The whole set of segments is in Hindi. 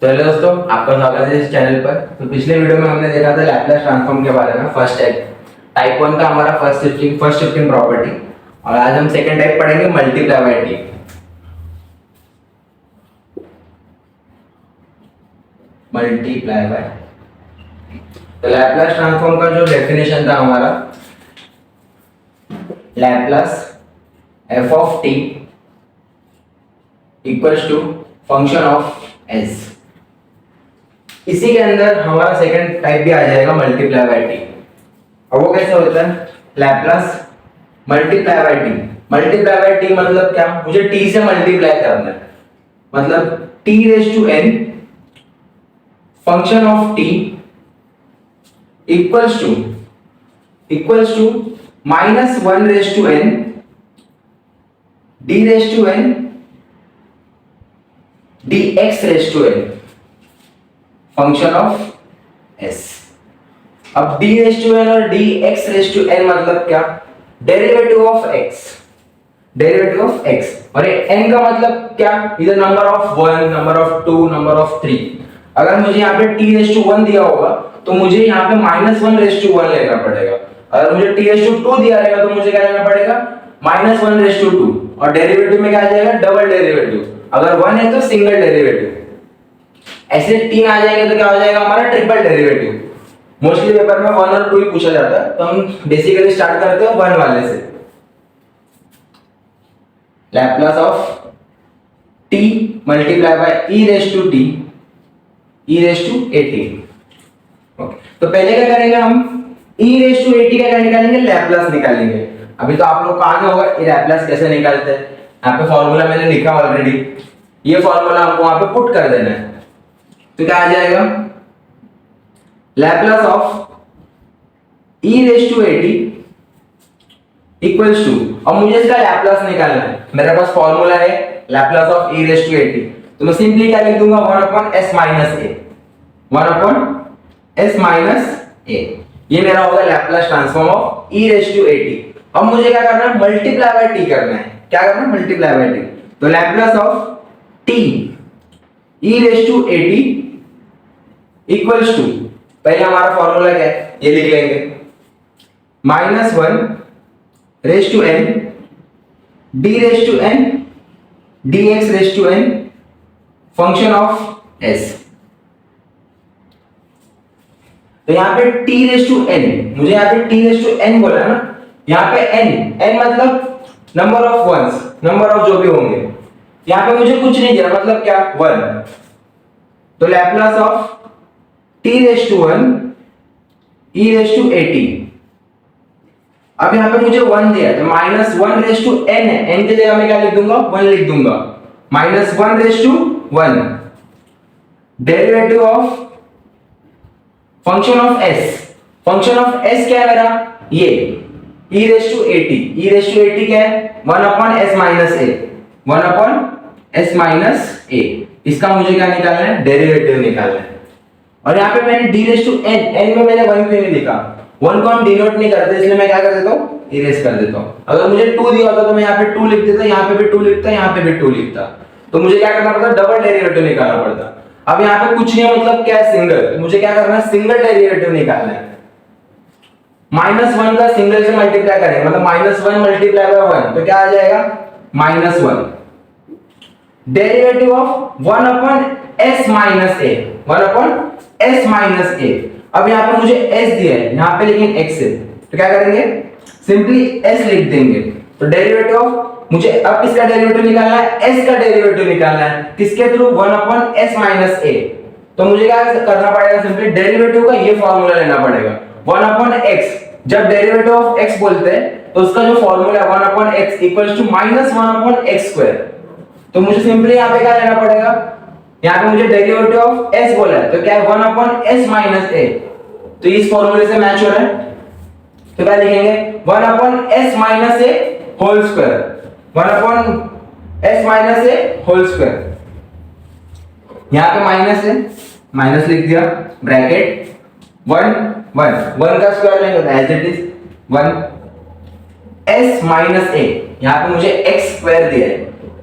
तो हेलो दोस्तों, आपका स्वागत है इस चैनल पर। तो पिछले वीडियो में हमने देखा था लैपलास ट्रांसफॉर्म के बारे में। फर्स्ट टाइप 1 का हमारा फर्स्ट शिफ्टिंग प्रॉपर्टी, और आज हम सेकंड टाइप पढ़ेंगे multiply by T. Multiply by, तो लैपलास ट्रांसफॉर्म का जो डेफिनेशन था हमारा, Laplace F of T equals to function of S. इसी के अंदर हमारा सेकंड टाइप भी आ जाएगा मल्टीप्लाई बाय टी। और वो कैसे होता है? Laplace multiply by T. Multiply by T मतलब क्या? मुझे टी से मल्टीप्लाई करना है, मतलब T raise to N function of T equals to minus 1 raise to N D raise to N D X raise to N function of s। अब d रेज टू एन और dx रेज टू n मतलब क्या? Derivative of x। Derivative of x, और ये n का मतलब क्या? इधर number of 1, number of 2, number of 3। अगर मुझे यहाँ पे t रेज टू 1 दिया होगा तो मुझे यहाँ पे -1 रेज टू 1 लेना पड़ेगा। अगर मुझे t रेज टू 2 दिया रहेगा तो मुझे क्या लेना पड़ेगा? -1 रेज टू 2। और डेरिवेटिव में क्या आ जाएगा? Double derivative. अगर 1 है तो सिंगल डेरिवेटिव। ऐसे 3 आ जाएंगे तो क्या हो जाएगा हमारा? Triple derivative. मोस्टली पेपर में 1 और 2 ही पूछा जाता है, तो हम बेसिकली स्टार्ट करते हैं 1 वाले से। Laplace of t multiply by e raise to t e raise to at। Okay, तो पहले क्या करेंगे हम? e रेज टू at का क्या निकालेंगे? लैपलास निकालेंगे। अभी तो आप लोग कहां गए होगा ये लैपलास कैसे निकालते हैं। यहाँ पे फॉर्मूला मैंने लिखा ऑलरेडी, ये फॉर्मूला हमको वहां पे पुट कर देना है। तो क्या आ जाएगा? Laplace of e raise to at equals to, अब मुझे इसका लैपलास निकालना है। मेरे पास फॉर्मूला है Laplace of e raise to at, तो मैं सिंपली क्या लिख दूंगा? 1/s minus a। 1/s minus a, ये मेरा होगा Laplace transform of e raise to at। अब मुझे क्या करना है? मल्टीप्लाई बाय t करना है। क्या करना है? Multiply by t। तो Laplace of t e raise to at equals to, पहले हमारा फॉर्मूला क्या है ये लिख लेंगे, -1 raise to n d raise to n dx raise to n function of s। तो यहाँ पे t रेज टू n, मुझे यहाँ पे t रेज टू n बोला ना, यहाँ पे n मतलब number of ones, number of जो भी होंगे। यहाँ पे मुझे कुछ नहीं दिया, मतलब क्या? 1। तो Laplace of t raise to 1 e raise to at। अब यहाँ पे मुझे 1 दिया है, तो -1 रेज टू n है, n की जगह मैं क्या लिख दूंगा? 1 लिख दूंगा। -1 raise to 1 derivative of function of s। Function of s क्या है मेरा? ये e raise to at। e raise to at क्या है? 1/s minus a। 1/s minus a, इसका मुझे क्या निकालना है? डेरिवेटिव निकालना है। और यहाँ पे मैंने d रेज टू n में मैंने 1 क्यों नहीं लिखा? 1 को हम डिनोट नहीं करते, इसलिए मैं क्या कर देता हूँ? इरेज कर देता हूँ। अगर मुझे 2 दिया होता तो मैं यहाँ पे 2 लिख देता, यहाँ पे भी 2 लिखता, यहाँ पे भी 2 लिखता। तो मुझे क्या करना पड़ता? डबल डेरिवेटिव निकालना पड़ता। अब यहाँ पे कुछ नहीं है, मतलब क्या है? सिंगल। तो मुझे क्या करना है? सिंगल डेरिवेटिव निकालना है। -1 का सिंगल से मल्टीप्लाई करेंगे, मतलब -1 मल्टीप्लाई बाय 1, तो क्या आ जाएगा? -1 derivative of 1/s minus a। 1/s minus a। अब यहाँ पे मुझे s दिया है, यहाँ पे लेकिन x है, तो क्या करेंगे? सिंपली s लिख देंगे। तो डेरिवेटिव ऑफ, मुझे अब किसका डेरिवेटिव निकालना है? s का डेरिवेटिव निकालना है। किसके थ्रू? 1/s minus a। तो मुझे क्या करना पड़ेगा? सिंपली डेरिवेटिव का ये फॉर्मूला लेना पड़ेगा, 1/x। जब डेरिवेटिव ऑफ x बोलते हैं तो उसका जो फॉर्मूला है 1/x equals to -1/x square. तो मुझे सिंपली यहाँ पे क्या लेना पड़ेगा? यहाँ पे मुझे डेरिवेटिव ऑफ s बोला है, तो क्या है? 1/s minus a। तो इस फॉर्मूले से मैच हो रहा है, तो क्या लिखेंगे? 1/s minus a whole square. 1/s minus a whole square. यहाँ पे माइनस है, माइनस लिख दिया, ब्रैकेट 1 का स्क्वायर लेंगे as it is 1 s minus a। यहाँ पे मुझे x स्क्वायर दिया है,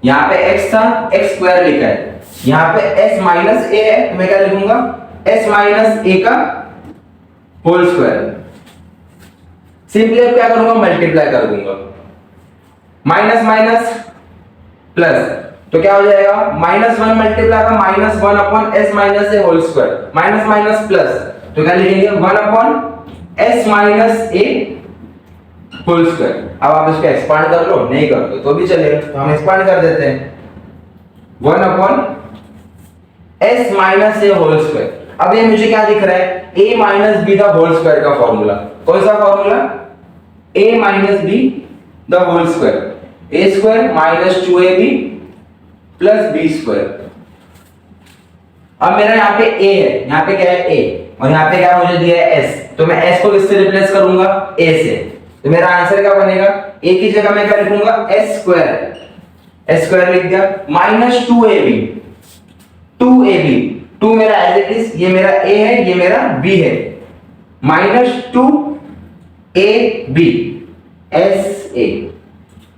यहाँ पे x था, x स्क्वायर लिखा है, यहाँ पे s माइनस ए है तो मैं क्या लिखूंगा s माइनस ए का होल स्क्वायर। सिंपली अब क्या करूंगा मल्टीप्लाई कर दूंगा, माइनस माइनस प्लस, तो क्या हो जाएगा -1 मल्टीप्लाई का -1 upon s minus A whole square, minus minus plus, तो क्या लिखेंगे 1 upon s minus A whole square. अब आप इसको एक्सपांड कर लो, नहीं कर दो तो भी चलेगा, तो हम एक्सपांड कर देते हैं 1 upon s minus A whole square. अब ये मुझे क्या दिख रहा है a minus B the whole square का फॉर्मूला। कौन सा formula a minus B the whole square, a square minus 2ab plus b square. अब मेरा यहाँ पे a है, यहाँ पे क्या है a, और यहाँ पे क्या मुझे दिया है s, तो मैं s को किससे रिप्लेस करूंगा a से, तो मेरा आंसर क्या बनेगा a की जगह मैं क्या लिखूंगा s स्क्वायर लिख दिया माइनस 2ab 2 मेरा एज इट इज, ये मेरा a है ये मेरा b है, माइनस 2ab sa।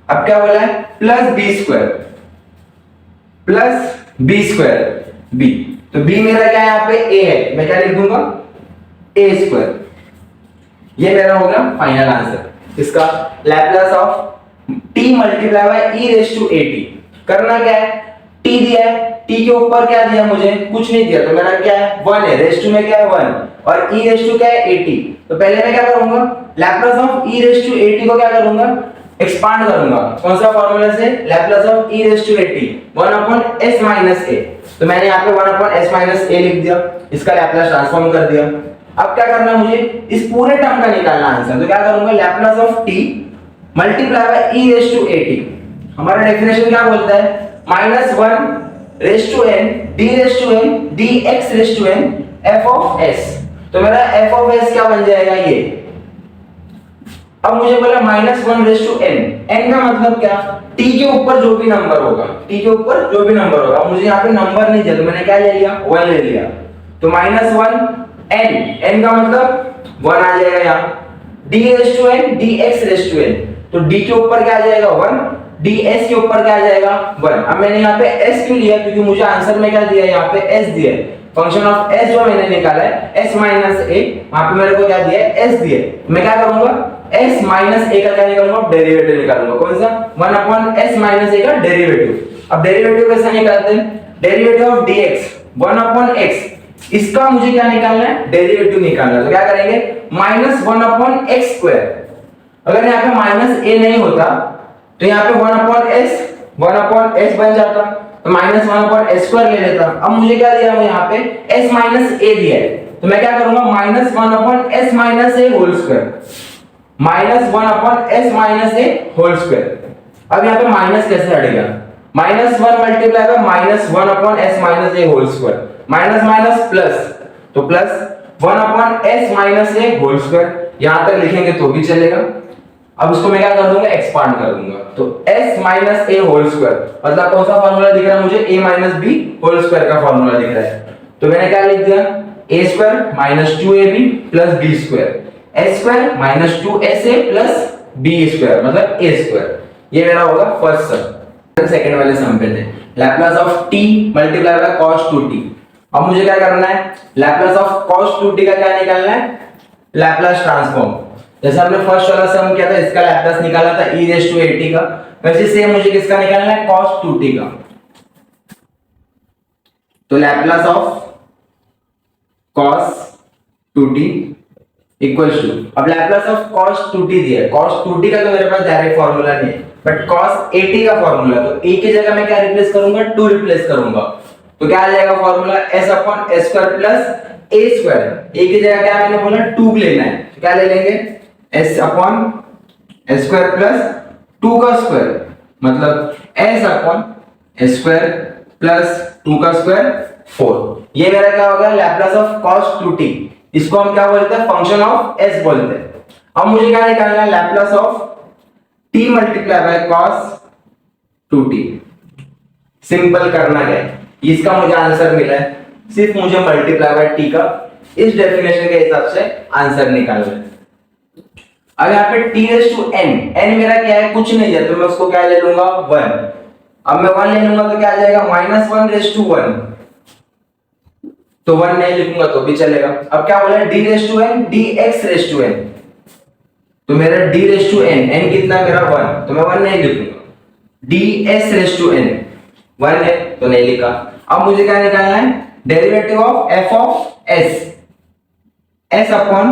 अब क्या बोला है प्लस b स्क्वायर b, तो b मेरा क्या है यहाँ पे a है, मैं क्या लिख दूंगा a स्क्वायर। ये मेरा होगा फाइनल आंसर। इसका Laplace of t multiply by e raise to at। करना क्या है, t दिया है, t के ऊपर क्या दिया मुझे कुछ नहीं दिया, तो मेरा क्या है 1 है, रेज टू में क्या है 1, और e रेज टू क्या है 80, तो पहले मैं क्या करूंगा Laplace of e raise to 80 को क्या करूंगा एक्सपांड करूंगा। कौन सा फार्मूला से, Laplace of e raise to 80 1 upon s minus a, तो मैंने यहाँ पे 1 अपॉन s माइनस a लिख दिया, इसका लैप्लास ट्रांसफॉर्म कर दिया। अब क्या करना है मुझे इस पूरे टर्म का निकालना आंसर, तो क्या करूंगा Laplace of t multiply by e raise to 80। हमारा डेफिनेशन क्या बोलता है -1 raise to n d raise to n dx raise to n f of s, तो मेरा f ऑफ s क्या बन जाएगा ये। अब मुझे बोला -1 रेज टू n, n का मतलब क्या t के ऊपर जो भी नंबर होगा, t के ऊपर जो भी नंबर होगा, मुझे यहाँ पे नंबर नहीं चाहिए तो मैंने क्या ले लिया 1 ले लिया, तो -1 n का मतलब 1 आ जाएगा यहाँ, d raise to n dx raise to n, तो d के ऊपर क्या आ जाएगा 1, ds के ऊपर क्या आ जाएगा 1। अब मैंने यहाँ पे s क्यों लिया, क्योंकि मुझे आंसर में क्या दिया है यहाँ पे s दिया है, फंक्शन ऑफ s जो मैंने निकाला है s माइनस a, वहां पे मेरे को क्या दिया है s दिया है, मैं क्या करूंगा s माइनस a का क्या निकालूंगा डेरिवेटिव निकालूंगा। कौन सा 1 अपॉन s माइनस a का डेरिवेटिव। अब डेरिवेटिव कैसे निकालते हैं, derivative of dx 1 upon x, इसका मुझे क्या निकालना है डेरिवेटिव निकालना है, तो क्या करेंगे -1 अपॉन x स्क्वायर। अगर यहाँ पे माइनस a नहीं होता तो यहाँ पे 1 अपॉन s बन जाता, तो -1 अपॉन s स्क्वायर ले लेता। अब मुझे क्या दिया है यहाँ पे s माइनस a दिया है, तो मैं क्या करूंगा -1 upon s minus a whole square, -1 upon s minus a whole square. अब यहाँ पे माइनस कैसे हटेगा, -1 multiply by -1 upon s minus a whole square, minus minus plus, तो plus 1 upon s minus a whole square, यहां तक लिखेंगे तो भी चलेगा। अब उसको मैं क्या कर दूंगा एक्सपांड कर दूंगा, तो s minus a whole square मतलब कौन सा फार्मूला दिख रहा है मुझे a minus b whole square का फार्मूला दिख रहा है, तो मैंने क्या लिख दिया a square minus 2ab plus b square, s square minus 2sa plus b square मतलब a स्क्वायर। ये मेरा होगा फर्स्ट सम। सेकंड वाले सम पे थे Laplace of t multiply bye cos 2t। अब मुझे क्या करना है लैप्लास ऑफ cos 2t का क्या निकालना है लैप्लास ट्रांसफॉर्म। जैसे हमने फर्स्ट वाला सम किया था इसका लैप्लास निकाला था e रेज़ टू 80 का, वैसे सेम मुझे किसका निकालना है cos 2t का। तो Laplace of cos 2t equals to, अब लैप्लास ऑफ cos 2t दिया है, cos 2t का तो मेरे पास डायरेक्ट फार्मूला नहीं है, बट cos 80 का फार्मूला, तो a की जगह मैं क्या रिप्लेस करूंगा 2 रिप्लेस करूंगा, तो क्या आ जाएगा formula s upon s square plus a square. a की जगह क्या मैंने बोला 2 लेना है, तो क्या ले लेंगे s upon s square plus 2 का स्क्वायर मतलब s upon s square plus 2 का स्क्वायर 4। ये मेरा क्या होगा लैप्लास ऑफ cos 2t, इसको हम क्या बोलते हैं फंक्शन ऑफ s बोलते हैं। अब मुझे क्या निकालना है Laplace of t multiply bye cos 2t। Simple करना क्या है, इसका मुझे आंसर मिला है, सिर्फ मुझे मल्टीप्लाई बाय t का इस डेफिनेशन के हिसाब से आंसर निकालना है। अब यहाँ पे t raise to n, n मेरा क्या है कुछ नहीं है, तो मैं उसको क्या ले लूंगा 1, अब मैं 1 ले लूंगा तो क्या आ जाएगा -1/1, तो 1 नहीं लिखूंगा तो भी चलेगा। अब क्या बोला है d/n dx/n, तो मेरा d/n, n कितना है मेरा 1, तो मैं 1 नहीं लिखूंगा। ds/n 1 है तो नहीं लिखा। अब मुझे क्या निकालना है, derivative of f of s, s upon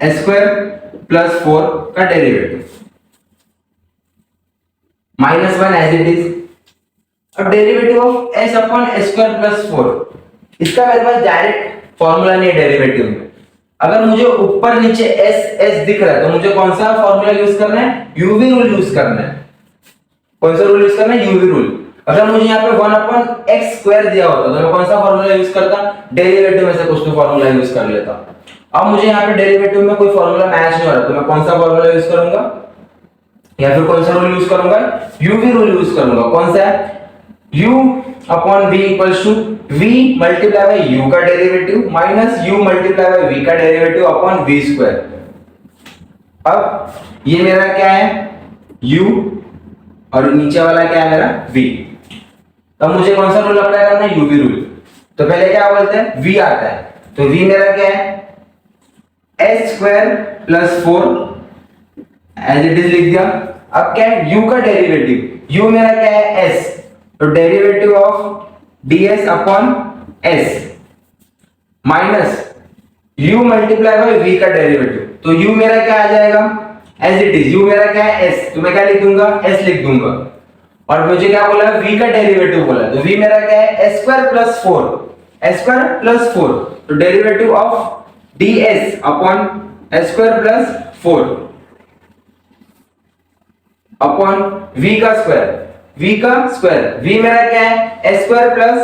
s² plus 4 का डेरिवेटिव, -1 एज इट इज। अब derivative of s upon s² plus 4, इसका मेरे पास डायरेक्ट फॉर्मूला नहीं है डेरिवेटिव में। अगर मुझे ऊपर नीचे s s दिख रहा है तो मुझे कौन सा फॉर्मूला यूज करना है, यूवी रूल यूज करना है। कौन सा रूल यूज करना है, यूवी रूल। अगर मुझे यहाँ पे 1/x² दिया होता तो मैं कौन सा फॉर्मूला यूज करता, डेरिवेटिव में से कुछ तो फॉर्मूला यूज कर लेता। अब मुझे यहाँ पे डेरिवेटिव में कोई फॉर्मूला मैच नहीं हो रहा तो मैं कौन सा फॉर्मूला यूज करूंगा, या फिर कौन सा रूल यूज करूंगा, यूवी रूल यूज करूंगा। कौन सा है, u upon v equals to v multiply by u का derivative minus u multiply by v का डेरिवेटिव अपॉन v²। अब ये मेरा क्या है u और नीचे वाला क्या है मेरा v। तब मुझे कौन सा रूल अप्लाई करना है, यूवी रूल। तो पहले क्या बोलते हैं, v आता है, तो v मेरा क्या है s² plus 4 as it is लिख दिया। अब क्या है u का डेरिवेटिव, u मेरा क्या है s, तो derivative of ds upon s minus u multiply by v का डेरिवेटिव, तो u मेरा क्या आ जाएगा एज इट इज, u मेरा क्या है s, तो मैं क्या लिख दूंगा s लिख दूंगा। और मुझे क्या बोला v का डेरिवेटिव बोला, तो v मेरा क्या है s² प्लस 4, तो derivative of ds upon s² plus 4 upon v का स्क्वायर, v मेरा क्या है s² प्लस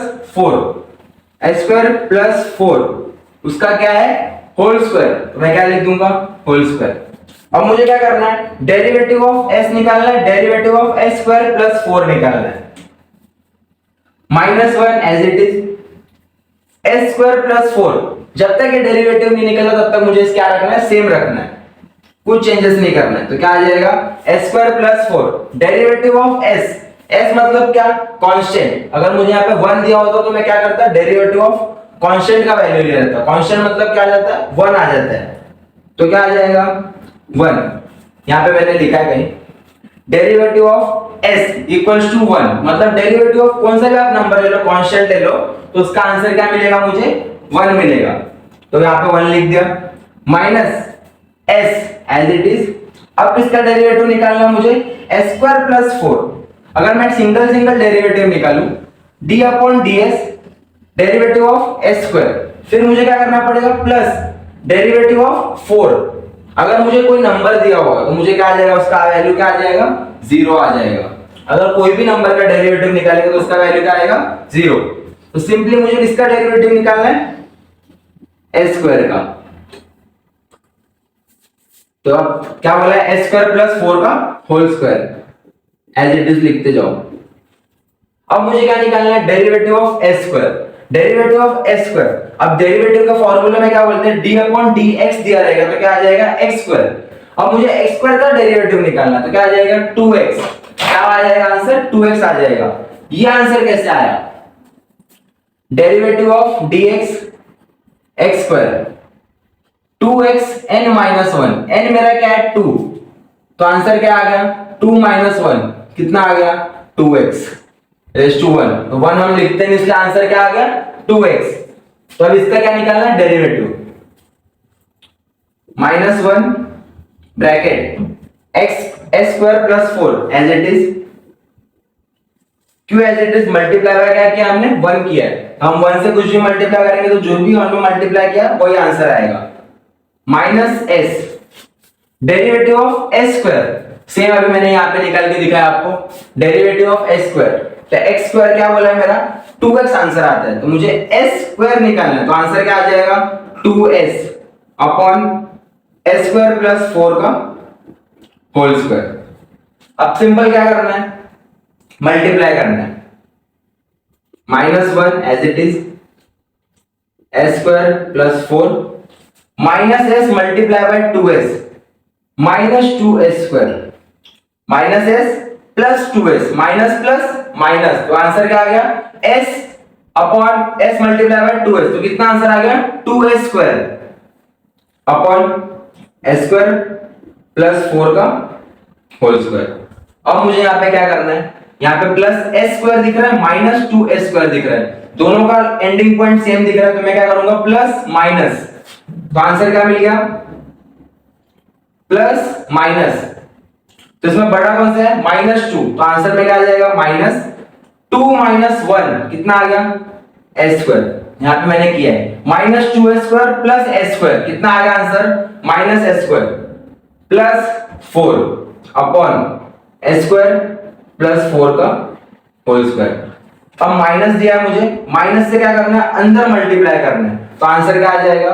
4, उसका क्या है होल स्क्वायर, तो मैं क्या लिख दूंगा होल स्क्वायर। अब मुझे क्या करना है, डेरिवेटिव ऑफ s निकालना है, डेरिवेटिव ऑफ s² प्लस 4 निकालना है, -1 as it is, s² plus 4। जब तक ये डेरिवेटिव नहीं निकला तब तक मुझे इस क्या रखना है, सेम रखना है, कुछ चेंजेस नहीं करना है। तो क्या आ जाएगा s² plus 4, derivative of s, s मतलब क्या, कांस्टेंट। अगर मुझे यहाँ पे 1 दिया होता तो मैं क्या करता, डेरिवेटिव ऑफ कांस्टेंट का वैल्यू ले लेता। कांस्टेंट मतलब क्या आ जाता है, 1 आ जाता है, तो क्या आ जाएगा 1। यहाँ पे मैंने लिखा है कहीं, derivative of s equals to 1, मतलब डेरिवेटिव ऑफ कौन सा भी आप नंबर ले लो, कांस्टेंट ले लो, तो उसका आंसर क्या मिलेगा, मुझे 1 मिलेगा। तो यहाँ पे 1 लिख दिया, minus s as it is. अब इसका डेरिवेटिव निकालना मुझे s² प्लस 4। अगर मैं सिंगल डेरिवेटिव निकालूं, d upon ds derivative of s², फिर मुझे क्या करना पड़ेगा प्लस डेरिवेटिव ऑफ 4। अगर मुझे कोई नंबर दिया होगा तो मुझे क्या आ जाएगा, उसका वैल्यू क्या आ जाएगा 0 आ जाएगा। अगर कोई भी नंबर का डेरिवेटिव निकालेंगे तो उसका वैल्यू क्या आएगा 0। तो सिंपली मुझे किसका डेरिवेटिव निकालना है, s² का। तो अब क्या बोला है, s² प्लस 4 का whole square as it is लिखते जाओ। अब मुझे क्या निकालना है, derivative of s², derivative of s²। अब डेरिवेटिव का फॉर्मूला में क्या बोलते हैं, d अपॉन dx दिया रहेगा तो क्या आ जाएगा x²। अब मुझे x² का डेरिवेटिव निकालना है तो क्या आ जाएगा 2x, क्या आ जाएगा आंसर 2x आ जाएगा। ये आंसर कैसे आया, derivative of dx x², 2x n minus 1, n मेरा क्या है 2, तो आंसर क्या आ गया 2 माइनस 1, कितना आ गया 2x रेज़ टू 1। तो 1 हम लिखते हैं, इसलिए आंसर क्या आ गया 2x। तो अब इसका क्या निकालना है, derivative, -1 bracket x s² plus 4 as it is, क्यों as it is, multiply by क्या किया हमने 1 किया है, हम 1 से कुछ भी मल्टीप्लाई करेंगे तो जो भी हमने मल्टीप्लाई किया वही आंसर आएगा, minus s derivative of s²। Same अभी मैंने यहाँ पे निकाल के दिखाया आपको, डेरिवेटिव ऑफ s², तो x² क्या बोला है मेरा 2x आंसर आता है, तो मुझे s² निकालना है, तो आंसर क्या आ जाएगा 2s अपॉन s² प्लस 4 का होल स्क्वायर। अब सिंपल क्या करना है, मल्टीप्लाई करना है, -1 as it is, s² plus 4 minus s multiply by 2s, -2s², minus s plus 2s, minus plus minus, तो आंसर क्या आ गया s upon s multiply by 2s, तो कितना आंसर आ गया 2s square upon s square plus 4 का होल स्क्वायर। अब मुझे यहाँ पे क्या करना है, यहाँ पे प्लस s स्क्वायर दिख रहा है माइनस 2s स्क्वायर दिख रहा है, दोनों का एंडिंग पॉइंट सेम दिख रहा है, तो मैं क्या करूंगा प्लस माइनस, तो आंसर क्या मिल गया प्लस माइनस, तो इसमें बड़ा कौन सा है -2, तो आंसर में क्या आ जाएगा -2 माइनस 1 कितना आ गया s स्क्वायर, यहां पे मैंने किया है -2s square plus s square, कितना आ गया answer -s square plus 4 upon s square plus 4 का होल स्क्वायर। अब माइनस दिया है मुझे, माइनस से क्या करना है अंदर मल्टीप्लाई करना है, तो आंसर क्या आ जाएगा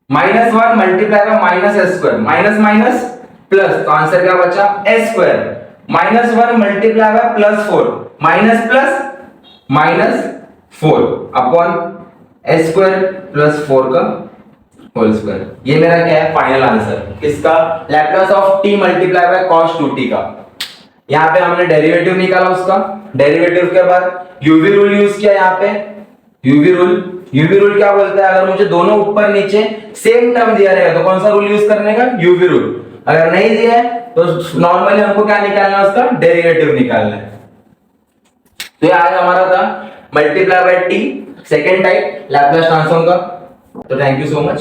-1 multiply bye minus s square, minus minus plus, तो आंसर क्या बचा s square, -1 multiply bye plus 4, minus plus -4 upon s square plus 4 का होल स्क्वायर। ये मेरा क्या है फाइनल आंसर किसका, Laplace of t multiply bye cos 2t का। यहाँ पे हमने डेरिवेटिव निकाला उसका, डेरिवेटिव के बाद यूवी रूल यूज किया, यहाँ पे यूवी रूल क्या बोलता है, अगर मुझे दोनों ऊपर नीचे सेम टर्म दिया रहेगा तो कौन सा रूल यूज करने का, यूवी रूल, अगर नहीं दिया है तो नॉर्मली हमको क्या निकालना है उसका डेरिवेटिव निकालना है। तो ये आज हमारा था multiply by T second type Laplace transform का। तो थैंक यू सो मच।